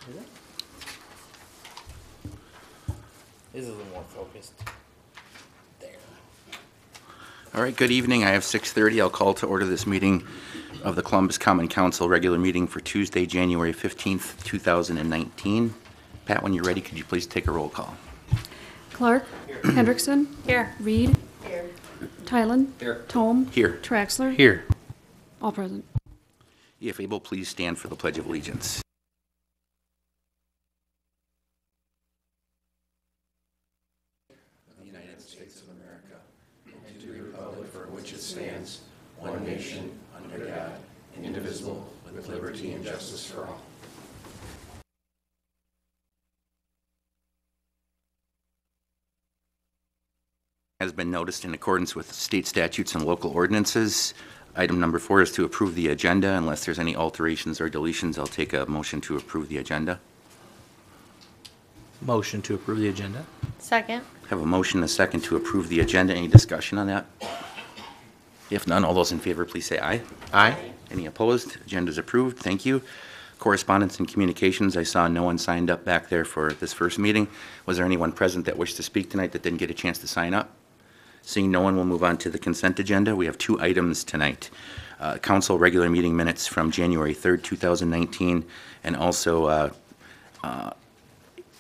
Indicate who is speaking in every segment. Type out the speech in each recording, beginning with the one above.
Speaker 1: This is a little more focused. There.
Speaker 2: All right, good evening. I have 6:30. I'll call to order this meeting of the Columbus Common Council regular meeting for Tuesday, January 15th, 2019. Pat, when you're ready, could you please take a roll call?
Speaker 3: Clark. Here. Hendrickson. Here. Reed. Here. Tylen.
Speaker 1: Here.
Speaker 3: Tome.
Speaker 2: Here.
Speaker 3: Traxler.
Speaker 1: Here.
Speaker 3: All present.
Speaker 2: If able, please stand for the Pledge of Allegiance. The United States of America, and to the republic for which it stands, one nation, under God, indivisible, with liberty and justice for all. Has been noticed in accordance with state statutes and local ordinances. Item number 4 is to approve the agenda. Unless there's any alterations or deletions, I'll take a motion to approve the agenda.
Speaker 1: Motion to approve the agenda.
Speaker 4: Second.
Speaker 2: Have a motion and a second to approve the agenda. Any discussion on that? If none, all those in favor, please say aye.
Speaker 1: Aye.
Speaker 2: Any opposed? Agenda is approved. Thank you. Correspondence and communications. I saw no one signed up back there for this first meeting. Was there anyone present that wished to speak tonight that didn't get a chance to sign up? Seeing no one, we'll move on to the consent agenda. We have 2 items tonight. Council regular meeting minutes from January 3rd, 2019, and also an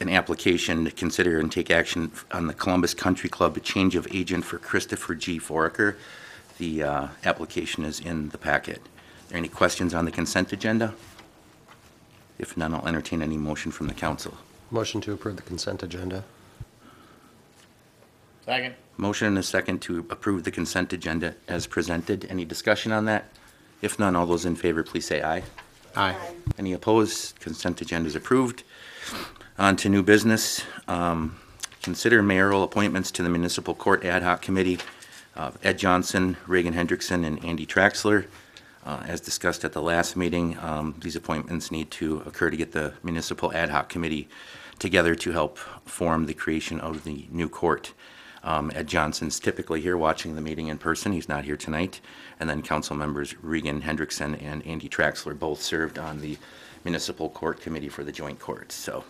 Speaker 2: application to consider and take action on the Columbus Country Club change of agent for Christopher G. Foraker. The application is in the packet. Are there any questions on the consent agenda? If none, I'll entertain any motion from the council.
Speaker 5: Motion to approve the consent agenda.
Speaker 1: Second.
Speaker 2: Motion and a second to approve the consent agenda as presented. Any discussion on that? If none, all those in favor, please say aye.
Speaker 1: Aye.
Speaker 2: Any opposed? Consent agenda is approved. On to new business. Consider mayoral appointments to the Municipal Court Ad Hoc Committee. Ed Johnson, Reagan Hendrickson, and Andy Traxler. As discussed at the last meeting, these appointments need to occur to get the Municipal Ad Hoc Committee together to help form the creation of the new court. Ed Johnson's typically here watching the meeting in person. He's not here tonight. And then council members Reagan Hendrickson and Andy Traxler both served on the Municipal Court Committee for the Joint Courts. So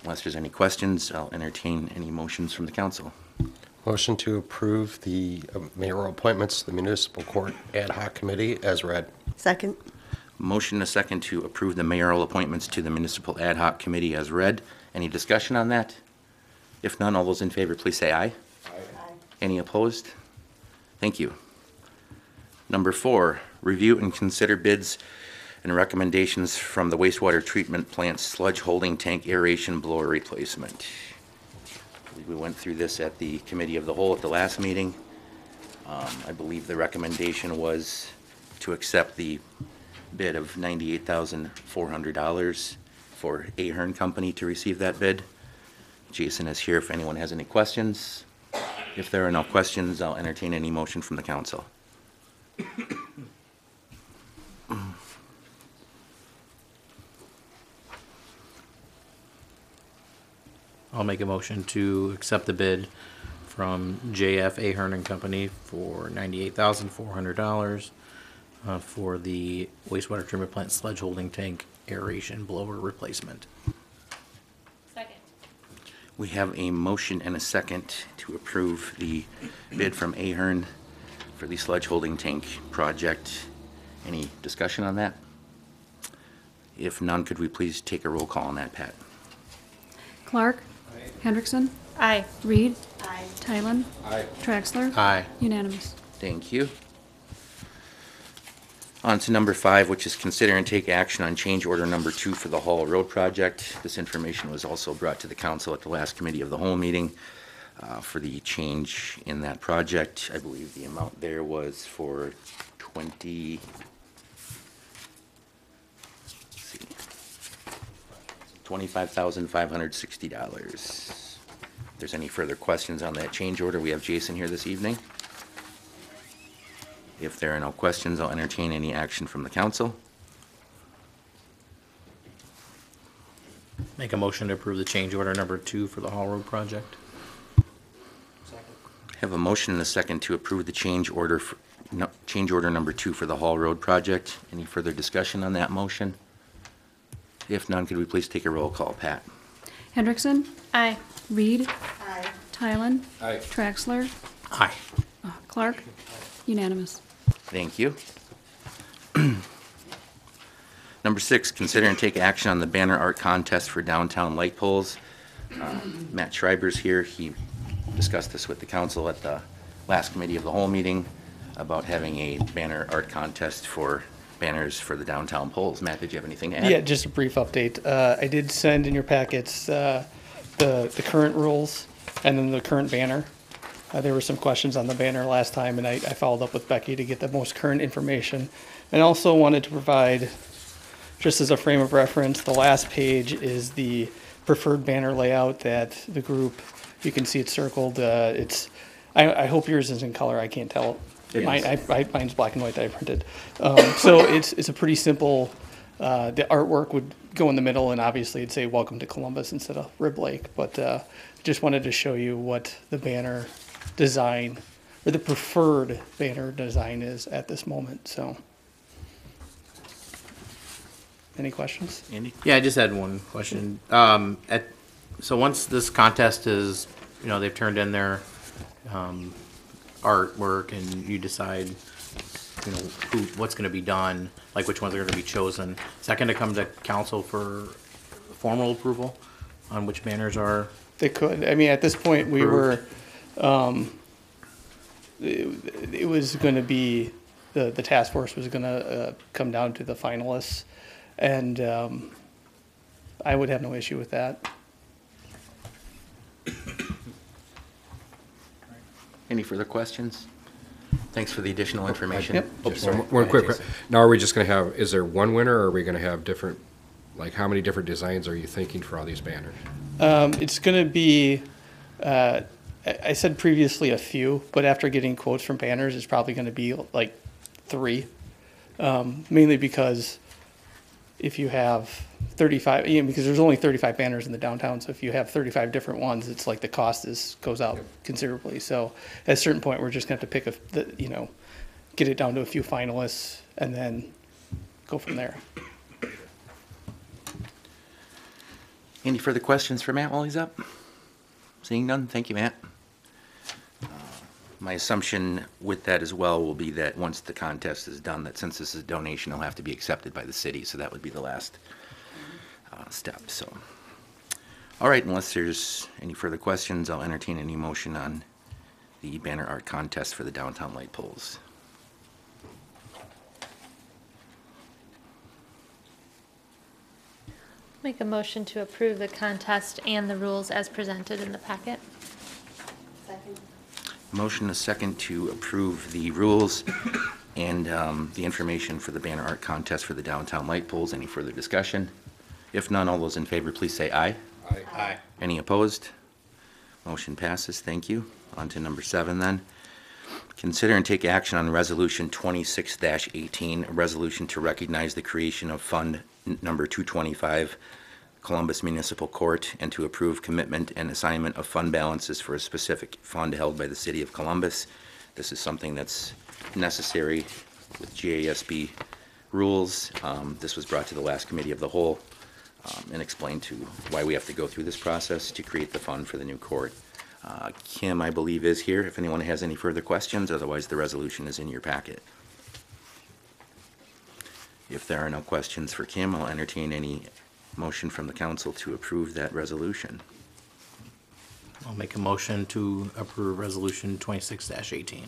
Speaker 2: unless there's any questions, I'll entertain any motions from the council.
Speaker 5: Motion to approve the mayoral appointments to the Municipal Court Ad Hoc Committee as read.
Speaker 4: Second.
Speaker 2: Motion and a second to approve the mayoral appointments to the Municipal Ad Hoc Committee as read. Any discussion on that? If none, all those in favor, please say aye.
Speaker 4: Aye.
Speaker 2: Any opposed? Thank you. Number 4, review and consider bids and recommendations from the wastewater treatment plant sludge holding tank aeration blower replacement. We went through this at the Committee of the Whole at the last meeting. I believe the recommendation was to accept the bid of $98,400 for Ahern Company to receive that bid. Jason is here if anyone has any questions. If there are no questions, I'll entertain any motion from the council.
Speaker 1: I'll make a motion to accept the bid from JF Ahern and Company for $98,400 for the wastewater treatment plant sludge holding tank aeration blower replacement.
Speaker 4: Second.
Speaker 2: We have a motion and a second to approve the bid from Ahern for the sludge holding tank project. Any discussion on that? If none, could we please take a roll call on that, Pat?
Speaker 3: Clark. Hendrickson.
Speaker 4: Aye.
Speaker 3: Reed.
Speaker 4: Aye.
Speaker 3: Tylen.
Speaker 5: Aye.
Speaker 3: Traxler.
Speaker 1: Aye.
Speaker 3: Unanimous.
Speaker 2: Thank you. On to number 5, which is consider and take action on change order number 2 for the Hall Road project. This information was also brought to the council at the last Committee of the Whole meeting for the change in that project. I believe the amount there was for $25,560. If there's any further questions on that change order, we have Jason here this evening. If there are no questions, I'll entertain any action from the council.
Speaker 1: Make a motion to approve the change order number 2 for the Hall Road project.
Speaker 2: Have a motion and a second to approve the change order number 2 for the Hall Road project. Any further discussion on that motion? If none, could we please take a roll call? Pat?
Speaker 3: Hendrickson,
Speaker 4: Aye.
Speaker 3: Reed,
Speaker 4: Aye.
Speaker 3: Tylen,
Speaker 5: Aye.
Speaker 3: Traxler,
Speaker 1: Aye.
Speaker 3: Clark. Unanimous.
Speaker 2: Thank you. Number 6, consider and take action on the banner art contest for downtown light poles. Matt Schreiber's here. He discussed this with the council at the last committee of the whole meeting about having a banner art contest for banners for the downtown poles. Matt, did you have anything to add?
Speaker 6: Yeah, just a brief update. I did send in your packets the current rules and then the current banner. There were some questions on the banner last time, and I followed up with Becky to get the most current information. And also wanted to provide, just as a frame of reference, the last page is the preferred banner layout that the group, you can see it circled. I hope yours is in color. I can't tell.
Speaker 2: It is.
Speaker 6: Mine's black and white that I printed. So it's a pretty simple, the artwork would go in the middle, and obviously it'd say "Welcome to Columbus" instead of Rib Lake. But just wanted to show you what the banner design, or the preferred banner design is at this moment, so. Any questions?
Speaker 2: Andy?
Speaker 1: Yeah, I just had one question. So once this contest is, they've turned in their artwork and you decide, what's going to be done, like which ones are going to be chosen, is that going to come to council for formal approval on which banners are?
Speaker 6: They could. I mean, at this point, we were, it was going to be, the task force was going to come down to the finalists, and I would have no issue with that.
Speaker 2: Any further questions? Thanks for the additional information.
Speaker 6: Yep.
Speaker 5: Just one quick, now are we just going to have, is there one winner, or are we going to have different, like how many different designs are you thinking for all these banners?
Speaker 6: It's going to be, I said previously a few, but after getting quotes from banners, it's probably going to be like 3. Mainly because if you have 35, because there's only 35 banners in the downtown, so if you have 35 different ones, it's like the cost goes out considerably. So at a certain point, we're just going to have to pick get it down to a few finalists and then go from there.
Speaker 2: Any further questions for Matt while he's up? Seeing none, thank you, Matt. My assumption with that as well will be that once the contest is done, that since this is a donation, it'll have to be accepted by the city, so that would be the last step. So, all right, unless there's any further questions, I'll entertain any motion on the banner art contest for the downtown light poles.
Speaker 4: Make a motion to approve the contest and the rules as presented in the packet.
Speaker 2: Motion is second to approve the rules and the information for the banner art contest for the downtown light poles. Any further discussion? If none, all those in favor, please say aye.
Speaker 1: Aye.
Speaker 2: Any opposed? Motion passes. Thank you. On to number 7 then. Consider and take action on Resolution 26-18, a resolution to recognize the creation of Fund Number 225, Columbus Municipal Court, and to approve commitment and assignment of fund balances for a specific fund held by the City of Columbus. This is something that's necessary with GASB rules. This was brought to the last committee of the whole and explained to why we have to go through this process to create the fund for the new court. Kim, I believe, is here if anyone has any further questions. Otherwise, the resolution is in your packet. If there are no questions for Kim, I'll entertain any motion from the council to approve that resolution.
Speaker 1: I'll make a motion to approve resolution 26-18.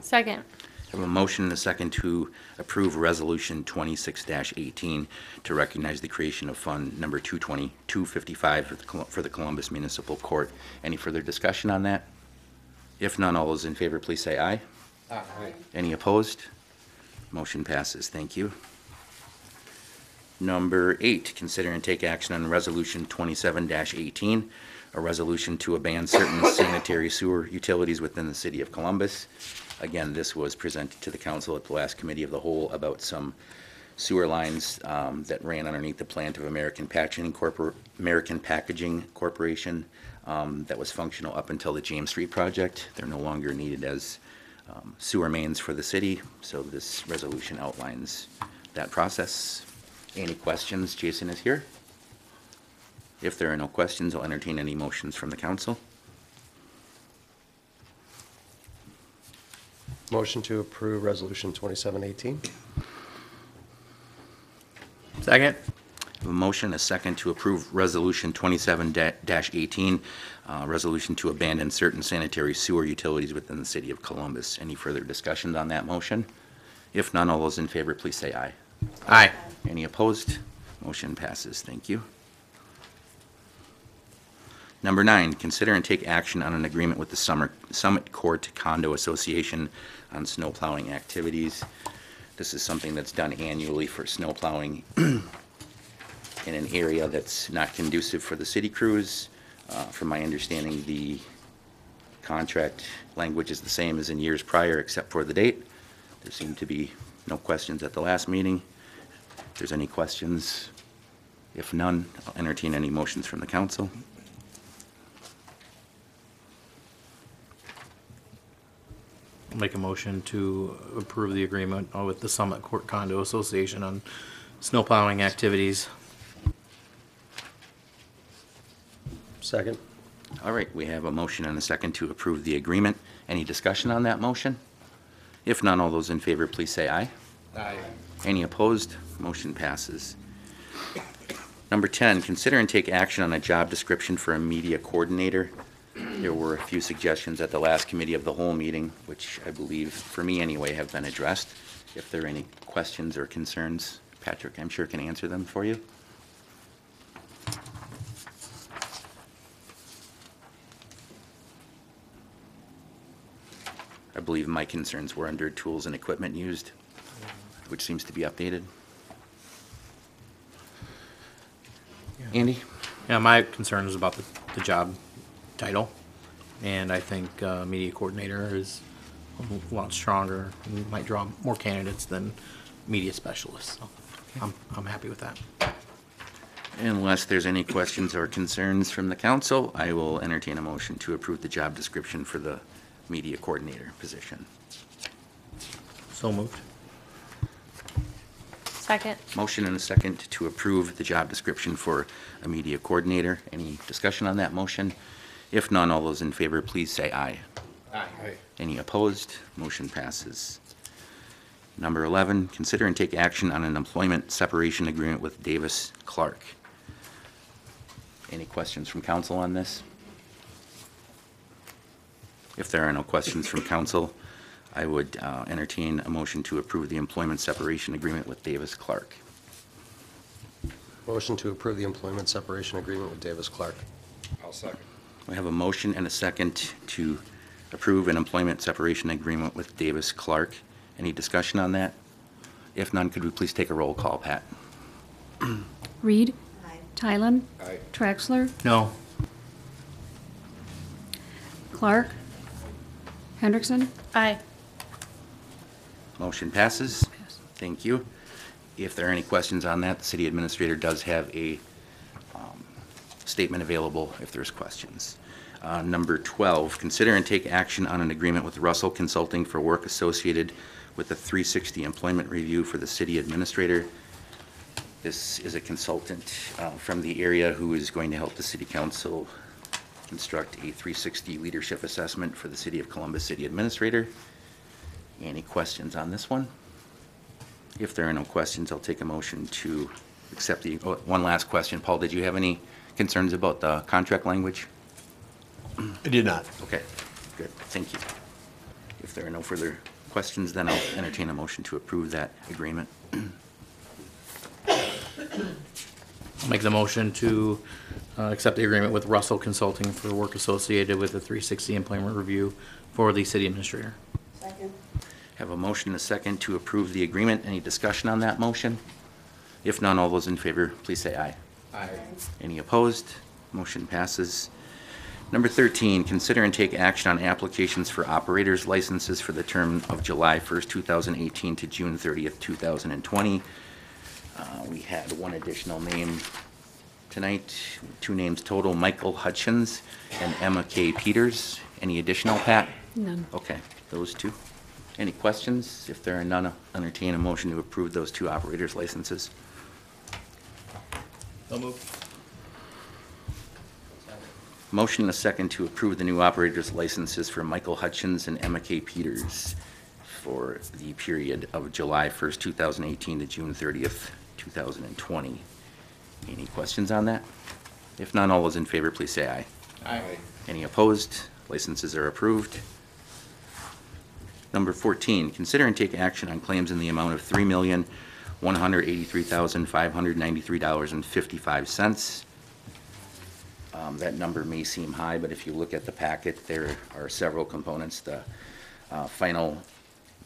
Speaker 4: Second.
Speaker 2: I have a motion and a second to approve Resolution 26-18 to recognize the creation of Fund Number 255 for the Columbus Municipal Court. Any further discussion on that? If none, all those in favor, please say aye.
Speaker 5: Aye.
Speaker 2: Any opposed? Motion passes. Thank you. Number 8, consider and take action on Resolution 27-18, a resolution to abandon certain sanitary sewer utilities within the City of Columbus. Again, this was presented to the council at the last committee of the whole about some sewer lines that ran underneath the plant of American Packaging Corporation that was functional up until the James Street project. They're no longer needed as sewer mains for the city, so this resolution outlines that process. Any questions? Jason is here. If there are no questions, I'll entertain any motions from the council.
Speaker 7: Motion to approve Resolution 2718.
Speaker 1: Second?
Speaker 2: A motion, a second to approve Resolution 27-18, resolution to abandon certain sanitary sewer utilities within the city of Columbus. Any further discussions on that motion? If none, all those in favor, please say aye.
Speaker 1: Aye.
Speaker 2: Any opposed? Motion passes. Thank you. Number 9, consider and take action on an agreement with the Summit Court Condo Association on snow plowing activities. This is something that's done annually for snow plowing in an area that's not conducive for the city crews. From my understanding, the contract language is the same as in years prior, except for the date. There seemed to be no questions at the last meeting. If there's any questions, if none, I'll entertain any motions from the council.
Speaker 1: I'll make a motion to approve the agreement with the Summit Court Condo Association on snow plowing activities.
Speaker 7: Second.
Speaker 2: All right, we have a motion and a second to approve the agreement. Any discussion on that motion? If none, all those in favor, please say aye.
Speaker 5: Aye.
Speaker 2: Any opposed? Motion passes. Number 10, consider and take action on a job description for a media coordinator. There were a few suggestions at the last committee of the whole meeting, which I believe, for me anyway, have been addressed. If there are any questions or concerns, Patrick, I'm sure, can answer them for you. I believe my concerns were under tools and equipment used, which seems to be updated. Andy?
Speaker 1: Yeah, my concern is about the job title, and I think media coordinator is a lot stronger and might draw more candidates than media specialist. So I'm happy with that.
Speaker 2: Unless there's any questions or concerns from the council, I will entertain a motion to approve the job description for the media coordinator position.
Speaker 1: So moved.
Speaker 4: Second.
Speaker 2: Motion and a second to approve the job description for a media coordinator. Any discussion on that motion? If none, all those in favor, please say aye.
Speaker 5: Aye.
Speaker 2: Any opposed? Motion passes. Number 11, consider and take action on an employment separation agreement with Davis Clark. Any questions from council on this? If there are no questions from council, I would entertain a motion to approve the employment separation agreement with Davis Clark.
Speaker 7: Motion to approve the employment separation agreement with Davis Clark.
Speaker 5: I'll second.
Speaker 2: We have a motion and a second to approve an employment separation agreement with Davis Clark. Any discussion on that? If none, could we please take a roll call, Pat?
Speaker 3: Reed. Tylen.
Speaker 5: Aye.
Speaker 3: Traxler.
Speaker 1: No.
Speaker 3: Clark. Hendrickson.
Speaker 4: Aye.
Speaker 2: Motion passes. Thank you. If there are any questions on that, the city administrator does have a statement available if there's questions. Number 12, consider and take action on an agreement with Russell Consulting for work associated with the 360 employment review for the city administrator. This is a consultant from the area who is going to help the city council construct a 360 leadership assessment for the city of Columbus city administrator. Any questions on this one? If there are no questions, I'll take a motion to accept the, one last question. Paul, did you have any concerns about the contract language?
Speaker 8: I did not.
Speaker 2: Okay, good, thank you. If there are no further questions, then I'll entertain a motion to approve that agreement.
Speaker 1: I'll make the motion to accept the agreement with Russell Consulting for work associated with the 360 employment review for the city administrator.
Speaker 2: Have a motion and a second to approve the agreement. Any discussion on that motion? If none, all those in favor, please say aye.
Speaker 5: Aye.
Speaker 2: Any opposed? Motion passes. Number 13, consider and take action on applications for operators licenses for the term of July 1st, 2018 to June 30th, 2020. We had one additional name tonight, two names total, Michael Hutchins and Emma K. Peters. Any additional, Pat?
Speaker 3: None.
Speaker 2: Okay, those two. Any questions? If there are none, I'll entertain a motion to approve those two operators licenses. Motion and a second to approve the new operators licenses for Michael Hutchins and Emma K. Peters for the period of July 1st, 2018 to June 30th, 2020. Any questions on that? If none, all those in favor, please say aye.
Speaker 1: Aye.
Speaker 2: Any opposed? Licenses are approved. Number 14, consider and take action on claims in the amount of $3,183,593.55. That number may seem high, but if you look at the packet, there are several components. The final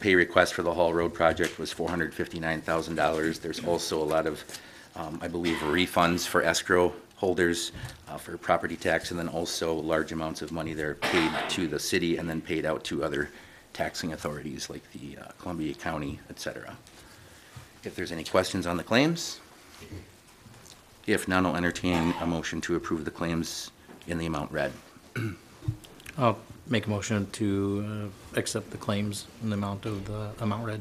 Speaker 2: pay request for the Hall Road project was $459,000. There's also a lot of, I believe, refunds for escrow holders for property tax, and then also large amounts of money that are paid to the city and then paid out to other taxing authorities like the Columbia County, et cetera. If there's any questions on the claims? If none, I'll entertain a motion to approve the claims in the amount read.
Speaker 1: I'll make a motion to accept the claims in the amount read.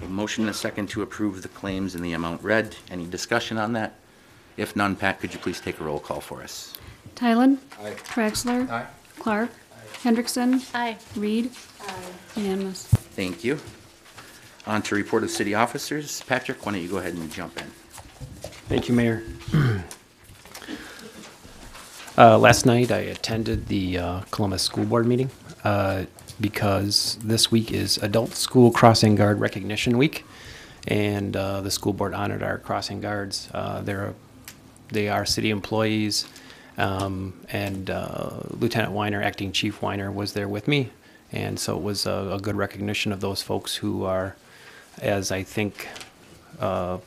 Speaker 2: A motion and a second to approve the claims in the amount read. Any discussion on that? If none, Pat, could you please take a roll call for us?
Speaker 3: Tylen?
Speaker 5: Aye.
Speaker 3: Traxler?
Speaker 1: Aye.
Speaker 3: Clark? Hendrickson?
Speaker 4: Aye.
Speaker 3: Reed? Unanimous.
Speaker 2: Thank you. On to report of city officers. Patrick, why don't you go ahead and jump in?
Speaker 9: Thank you, Mayor. Last night, I attended the Columbus School Board meeting because this week is Adult School Crossing Guard Recognition Week, and the school board honored our crossing guards. They are city employees, and Lieutenant Weiner, Acting Chief Weiner, was there with me, and so it was a good recognition of those folks who are, as I think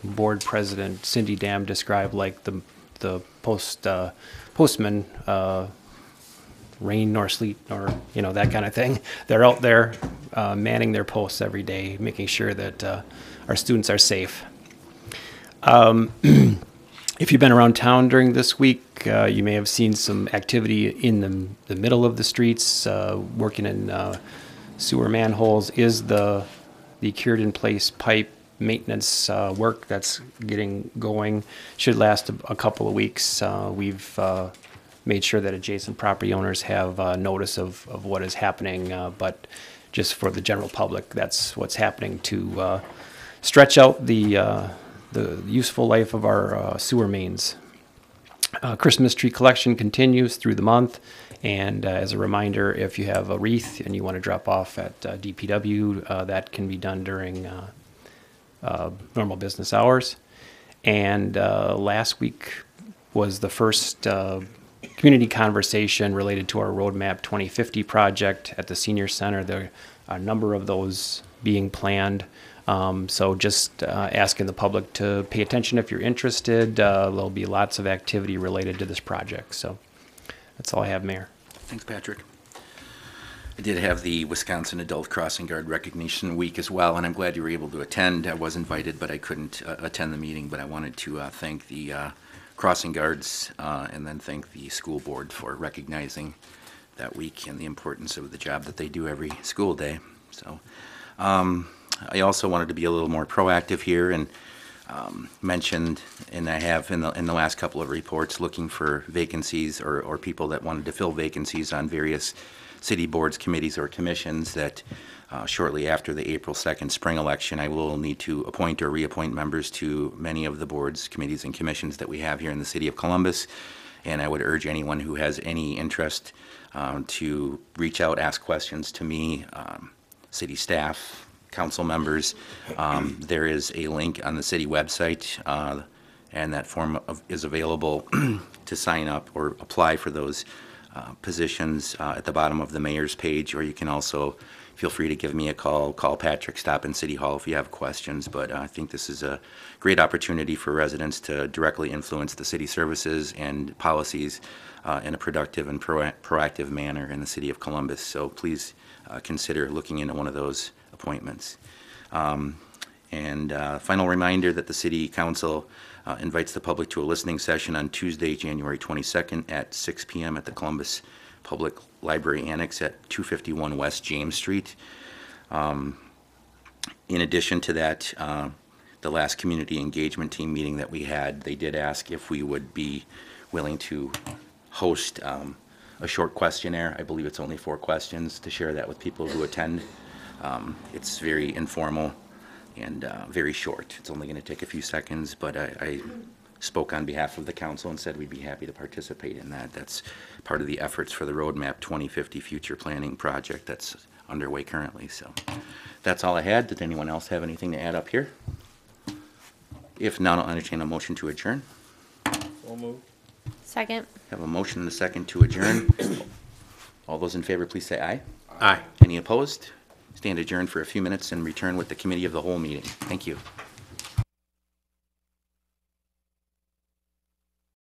Speaker 9: Board President Cindy Dam described, like the postman, rain nor sleet nor that kind of thing. They're out there manning their posts every day, making sure that our students are safe. If you've been around town during this week, you may have seen some activity in the middle of the streets, working in sewer manholes. Is the cured in place pipe maintenance work that's getting going. Should last a couple of weeks. We've made sure that adjacent property owners have notice of what is happening, but just for the general public, that's what's happening to stretch out the useful life of our sewer mains. Christmas tree collection continues through the month, and as a reminder, if you have a wreath and you want to drop off at DPW, that can be done during normal business hours. And last week was the first community conversation related to our Roadmap 2050 project at the Senior Center. There are a number of those being planned. So just asking the public to pay attention if you're interested. There'll be lots of activity related to this project. So that's all I have, Mayor.
Speaker 2: Thanks, Patrick. I did have the Wisconsin Adult Crossing Guard Recognition Week as well, and I'm glad you were able to attend. I was invited, but I couldn't attend the meeting, but I wanted to thank the crossing guards and then thank the school board for recognizing that week and the importance of the job that they do every school day. So I also wanted to be a little more proactive here and mentioned, and I have in the last couple of reports, looking for vacancies or people that wanted to fill vacancies on various city boards, committees, or commissions that shortly after the April 2nd spring election, I will need to appoint or reappoint members to many of the boards, committees, and commissions that we have here in the city of Columbus. And I would urge anyone who has any interest to reach out, ask questions to me, city staff, council members. There is a link on the city website, and that form is available to sign up or apply for those positions at the bottom of the mayor's page, or you can also feel free to give me a call Patrick, stop in City Hall if you have questions. But I think this is a great opportunity for residents to directly influence the city services and policies in a productive and proactive manner in the city of Columbus. So please consider looking into one of those appointments. Final reminder that the City Council invites the public to a listening session on Tuesday, January 22nd at 6 p.m. at the Columbus Public Library Annex at 251 West James Street. In addition to that, the last community engagement team meeting that we had, they did ask if we would be willing to host a short questionnaire. I believe it's only 4 questions, to share that with people who attend. It's very informal and very short. It's only going to take a few seconds, but I spoke on behalf of the council and said we'd be happy to participate in that. That's part of the efforts for the Roadmap 2050 future planning project that's underway currently. So that's all I had. Did anyone else have anything to add up here? If not, I'll entertain a motion to adjourn.
Speaker 4: Second.
Speaker 2: Have a motion and a second to adjourn. All those in favor, please say aye.
Speaker 1: Aye.
Speaker 2: Any opposed? Stand adjourned for a few minutes and return with the committee of the whole meeting. Thank you.